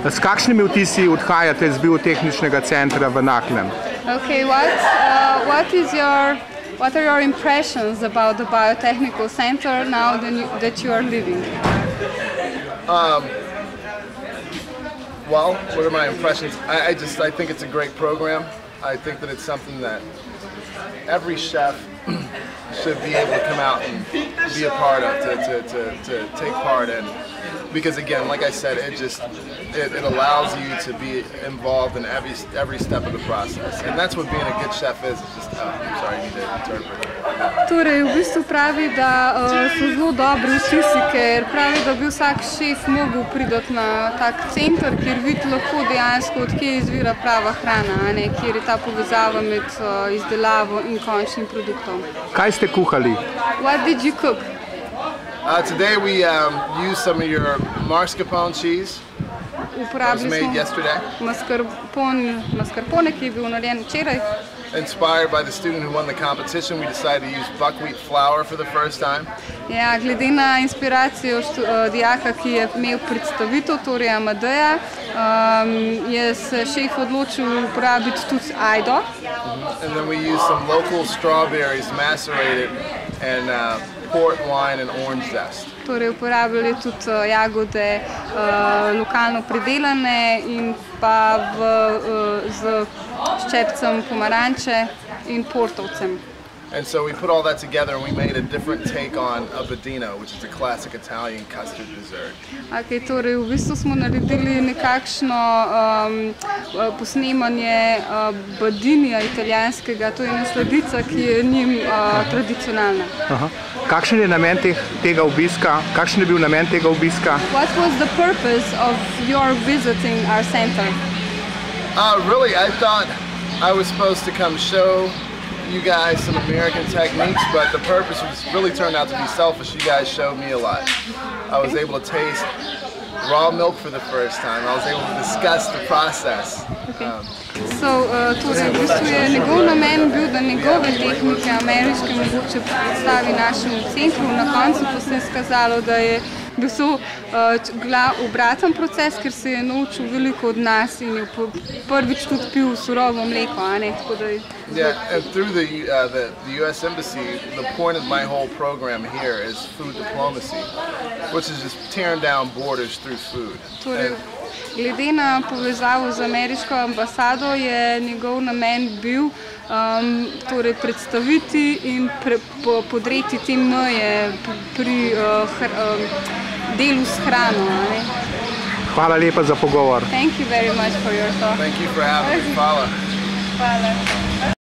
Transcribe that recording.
S kakšnimi vtisi odhajate z Biotehničnega centra v Naklem? Okay, what are your impressions about the Biotechnical Center now that you are leaving? Well, what are my impressions? I think it's a great program. I think that it's something that every chef should be able to come out and be a part of, to take part in. Because again, like I said, it allows you to be involved in every step of the process. And that's what being a good chef is. It's just, sorry, I need to interpret. Torej, v bistvu pravi, da so zelo dobri vtisi, ker pravi, da bi vsak šef mogel priti na tak center, kjer vidi lahko dejansko, odkje izvira prava hrana, a ne, kjer je ta povezava med izdelavo in končnim produktom. Kaj ste kuhali? What did you cook? Today we used some of your mascarpone cheese. That was made yesterday. Mascarpone, ki je bil narejen včeraj. Inspired by the student who won the competition, we decided to use buckwheat flour for the first time. Ja, glede na inspiracijo dijaka, ki je imel predstavitev, torej Amadeja, je se šef odločil uporabiti tudi ajdo. And then we used some local strawberries macerated and port wine and orange zest. Torej uporabljali tudi jagode lokalno pridelane in pa z ščepcem pomaranče in portovcem. And so we put all that together and we made a different take on a budino, which is a classic Italian custard dessert. Okay, torej v bistvu smo naredili nekakšno posnemanje budinija italijanskega, to je ena sladica, ki je njim tradicionalna. Kakšen je namen tega obiska? Kakšen je bil namen tega obiska? What was the purpose of your visiting our center? Really, I thought I was supposed to come show you guys some American techniques, but the purpose really turned out to be selfish. You guys showed me a lot. I was able to taste raw milk for the first time. I was able to discuss the process. Torej, v bistvu je njegov namen bil, da njegove tehnike ameriške mogoče predstavi našemu centru. Na koncu pa se je izkazalo, da je bil obraten proces, ker se je naučil veliko od nas in je prvič tudi pil surovo mleko. Yeah, and through the US Embassy, the point of my whole program here is food diplomacy, which is just tearing down borders through food. Glede na povezavo z ameriško ambasado je njegov namen bil predstaviti in podreti te meje pri delu s hrano. Hvala lepa za pogovor. Thank you very much for your talk. Thank you for having me. Hvala. Hvala.